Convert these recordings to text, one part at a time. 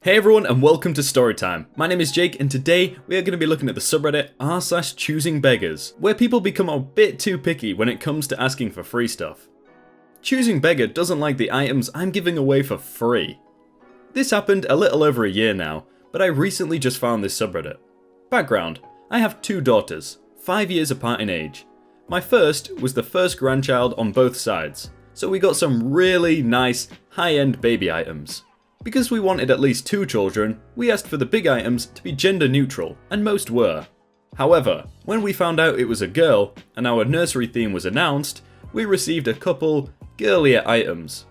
Hey everyone and welcome to Storytime. My name is Jake and today we are going to be looking at the subreddit r/choosingbeggars, where people become a bit too picky when it comes to asking for free stuff. Choosing Beggar doesn't like the items I'm giving away for free. This happened a little over a year now, but I recently just found this subreddit. Background: I have two daughters, 5 years apart in age. My first was the first grandchild on both sides, so we got some really nice high-end baby items. Because we wanted at least 2 children, we asked for the big items to be gender neutral, and most were. However, when we found out it was a girl, and our nursery theme was announced, we received a couple girlier items.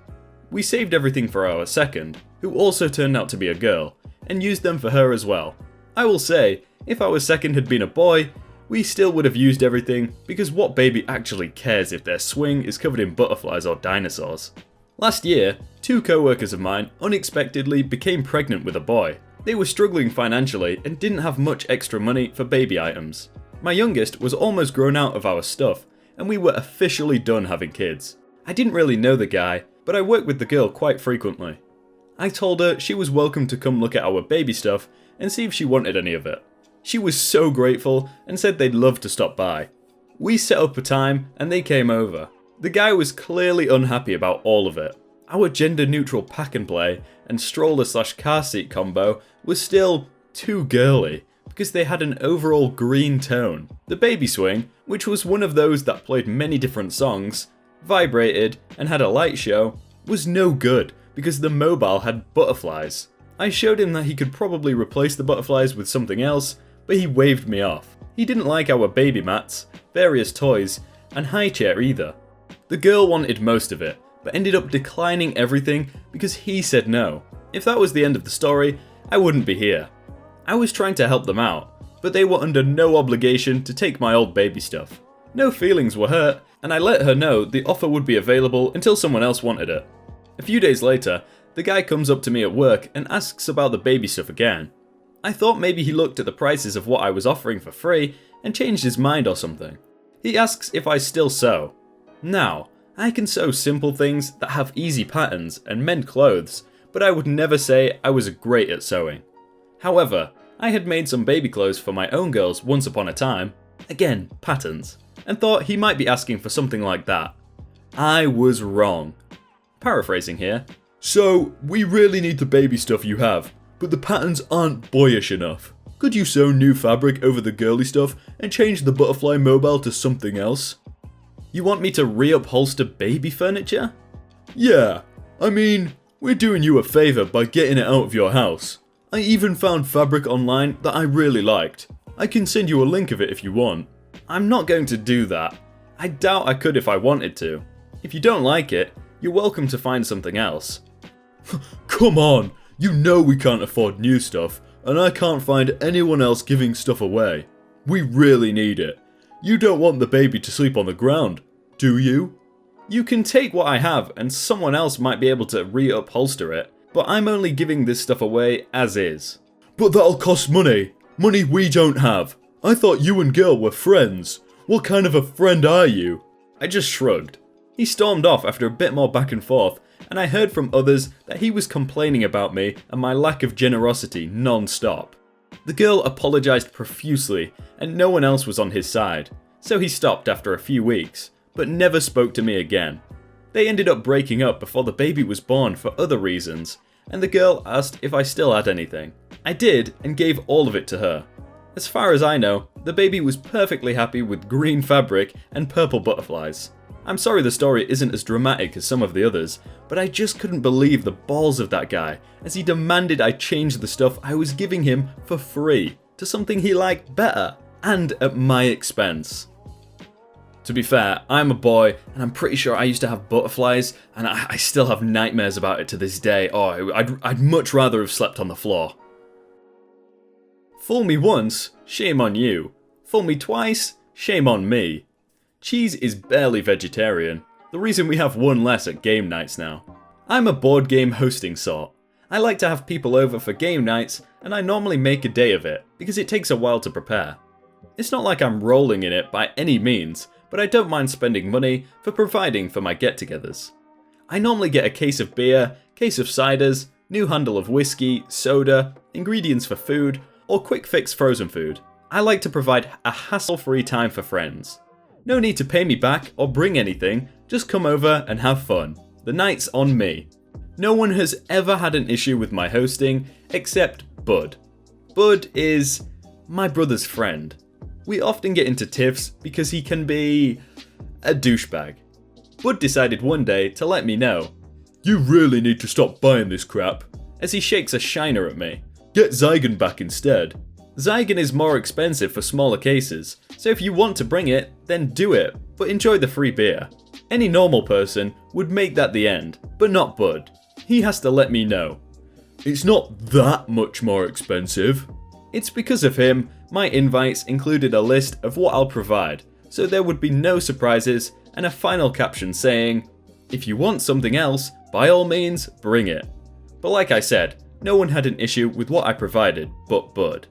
We saved everything for our second, who also turned out to be a girl, and used them for her as well. I will say, if our second had been a boy, we still would have used everything, because what baby actually cares if their swing is covered in butterflies or dinosaurs? Last year, 2 co-workers of mine unexpectedly became pregnant with a boy. They were struggling financially and didn't have much extra money for baby items. My youngest was almost grown out of our stuff, and we were officially done having kids. I didn't really know the guy, but I worked with the girl quite frequently. I told her she was welcome to come look at our baby stuff and see if she wanted any of it. She was so grateful and said they'd love to stop by. We set up a time and they came over. The guy was clearly unhappy about all of it. Our gender neutral pack and play and stroller/car seat combo was still too girly because they had an overall green tone. The baby swing, which was one of those that played many different songs, vibrated and had a light show, was no good because the mobile had butterflies. I showed him that he could probably replace the butterflies with something else, but he waved me off. He didn't like our baby mats, various toys, and high chair either. The girl wanted most of it, but ended up declining everything because he said no. If that was the end of the story, I wouldn't be here. I was trying to help them out, but they were under no obligation to take my old baby stuff. No feelings were hurt, and I let her know the offer would be available until someone else wanted it. A few days later, the guy comes up to me at work and asks about the baby stuff again. I thought maybe he looked at the prices of what I was offering for free and changed his mind or something. He asks if I still sew. Now, I can sew simple things that have easy patterns and mend clothes, but I would never say I was great at sewing. However, I had made some baby clothes for my own girls once upon a time, again, patterns, and thought he might be asking for something like that. I was wrong. Paraphrasing here. So, we really need the baby stuff you have, but the patterns aren't boyish enough. Could you sew new fabric over the girly stuff and change the butterfly mobile to something else? You want me to reupholster baby furniture? Yeah, I mean, we're doing you a favour by getting it out of your house. I even found fabric online that I really liked. I can send you a link of it if you want. I'm not going to do that. I doubt I could if I wanted to. If you don't like it, you're welcome to find something else. Come on, you know we can't afford new stuff, and I can't find anyone else giving stuff away. We really need it. You don't want the baby to sleep on the ground, do you? You can take what I have and someone else might be able to reupholster it, but I'm only giving this stuff away as is. But that'll cost money. Money we don't have. I thought you and girl were friends. What kind of a friend are you? I just shrugged. He stormed off after a bit more back and forth, and I heard from others that he was complaining about me and my lack of generosity non-stop. The girl apologised profusely, and no one else was on his side, so he stopped after a few weeks, but never spoke to me again. They ended up breaking up before the baby was born for other reasons, and the girl asked if I still had anything. I did, and gave all of it to her. As far as I know, the baby was perfectly happy with green fabric and purple butterflies. I'm sorry the story isn't as dramatic as some of the others, but I just couldn't believe the balls of that guy as he demanded I change the stuff I was giving him for free to something he liked better and at my expense. To be fair, I'm a boy and I'm pretty sure I used to have butterflies and I still have nightmares about it to this day. Oh, I'd much rather have slept on the floor. Fool me once, shame on you. Fool me twice, shame on me. Cheese is barely vegetarian, the reason we have one less at game nights now. I'm a board game hosting sort. I like to have people over for game nights, and I normally make a day of it, because it takes a while to prepare. It's not like I'm rolling in it by any means, but I don't mind spending money for providing for my get-togethers. I normally get a case of beer, case of ciders, new handle of whiskey, soda, ingredients for food, or quick fix frozen food. I like to provide a hassle-free time for friends. No need to pay me back or bring anything, just come over and have fun. The night's on me. No one has ever had an issue with my hosting except Bud. Bud is my brother's friend. We often get into tiffs because he can be a douchebag. Bud decided one day to let me know. You really need to stop buying this crap, as he shakes a shiner at me. Get Zygon back instead. Zygon is more expensive for smaller cases, so if you want to bring it, then do it, but enjoy the free beer. Any normal person would make that the end, but not Bud. He has to let me know. It's not that much more expensive. It's because of him, my invites included a list of what I'll provide, so there would be no surprises and a final caption saying, if you want something else, by all means, bring it. But like I said, no one had an issue with what I provided, but Bud.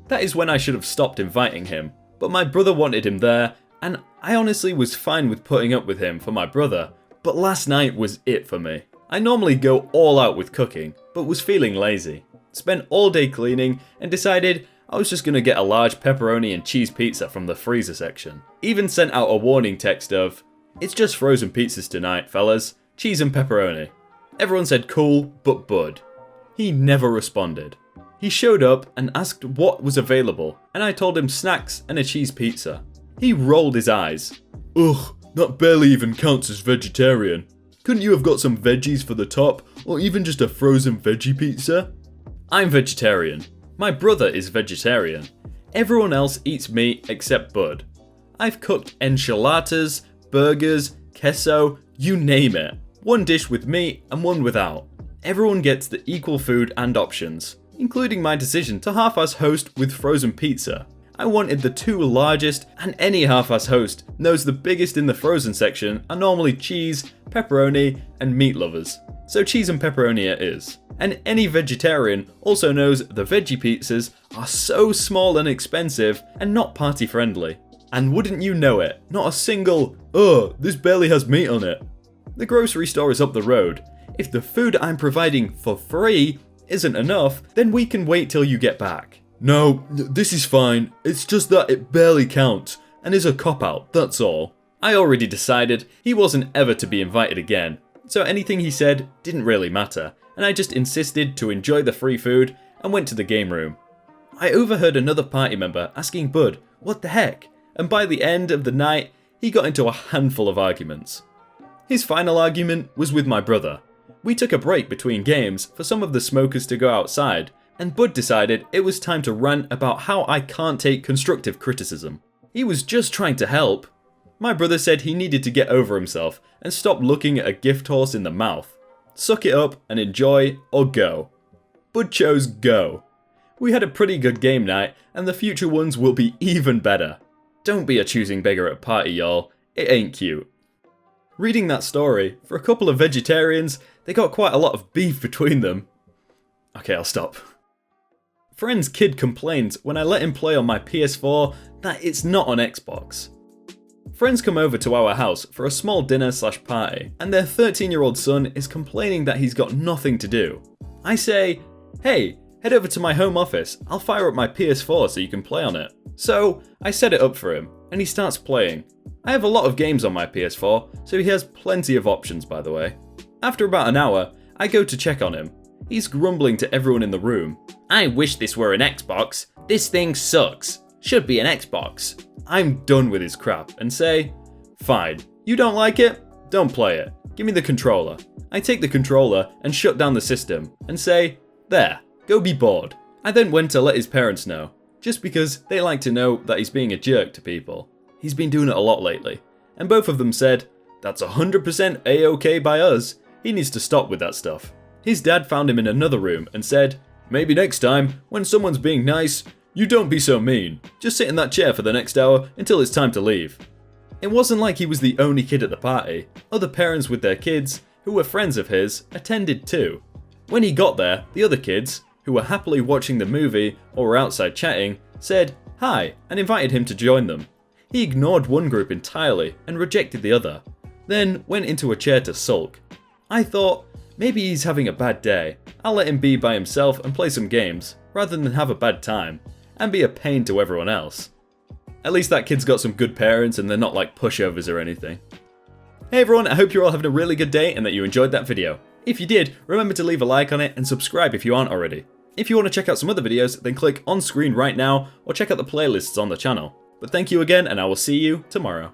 That is when I should have stopped inviting him, but my brother wanted him there, and I honestly was fine with putting up with him for my brother, but last night was it for me. I normally go all out with cooking, but was feeling lazy. Spent all day cleaning and decided I was just gonna get a large pepperoni and cheese pizza from the freezer section. Even sent out a warning text of, it's just frozen pizzas tonight, fellas, cheese and pepperoni. Everyone said cool, but Bud. He never responded. He showed up and asked what was available, and I told him snacks and a cheese pizza. He rolled his eyes. Ugh, that barely even counts as vegetarian. Couldn't you have got some veggies for the top, or even just a frozen veggie pizza? I'm vegetarian. My brother is vegetarian. Everyone else eats meat except Bud. I've cooked enchiladas, burgers, queso, you name it. One dish with meat and one without. Everyone gets the equal food and options, including my decision to half-ass host with frozen pizza. I wanted the two largest, and any half-ass host knows the biggest in the frozen section are normally cheese, pepperoni, and meat lovers. So cheese and pepperoni it is. And any vegetarian also knows the veggie pizzas are so small and expensive and not party friendly. And wouldn't you know it, not a single, this barely has meat on it. The grocery store is up the road. If the food I'm providing for free isn't enough, then we can wait till you get back. No, this is fine. It's just that it barely counts and is a cop-out, that's all. I already decided he wasn't ever to be invited again, so anything he said didn't really matter, and I just insisted to enjoy the free food and went to the game room. I overheard another party member asking Bud, what the heck? And by the end of the night, he got into a handful of arguments. His final argument was with my brother. We took a break between games for some of the smokers to go outside, and Bud decided it was time to rant about how I can't take constructive criticism. He was just trying to help. My brother said he needed to get over himself and stop looking at a gift horse in the mouth. Suck it up and enjoy, or go. Bud chose go. We had a pretty good game night, and the future ones will be even better. Don't be a choosing beggar at a party, y'all. It ain't cute. Reading that story, for a couple of vegetarians, they got quite a lot of beef between them. Okay, I'll stop. Friend's kid complains when I let him play on my PS4 that it's not on Xbox. Friends come over to our house for a small dinner/party, and their 13-year-old son is complaining that he's got nothing to do. I say, hey, head over to my home office, I'll fire up my PS4 so you can play on it. So, I set it up for him, and he starts playing. I have a lot of games on my PS4, so he has plenty of options, by the way. After about an hour, I go to check on him. He's grumbling to everyone in the room. I wish this were an Xbox. This thing sucks. Should be an Xbox. I'm done with his crap and say, fine, you don't like it? Don't play it. Give me the controller. I take the controller and shut down the system and say, there, go be bored. I then went to let his parents know, just because they like to know that he's being a jerk to people. He's been doing it a lot lately, and both of them said, that's 100% A-OK by us. He needs to stop with that stuff. His dad found him in another room and said, maybe next time, when someone's being nice, you don't be so mean. Just sit in that chair for the next hour until it's time to leave. It wasn't like he was the only kid at the party. Other parents with their kids, who were friends of his, attended too. When he got there, the other kids, who were happily watching the movie or were outside chatting, said hi and invited him to join them. He ignored one group entirely and rejected the other, then went into a chair to sulk. I thought, Maybe he's having a bad day. I'll let him be by himself and play some games, rather than have a bad time, and be a pain to everyone else. At least that kid's got some good parents and they're not like pushovers or anything. Hey everyone, I hope you're all having a really good day and that you enjoyed that video. If you did, remember to leave a like on it and subscribe if you aren't already. If you want to check out some other videos, then click on screen right now or check out the playlists on the channel. But thank you again and I will see you tomorrow.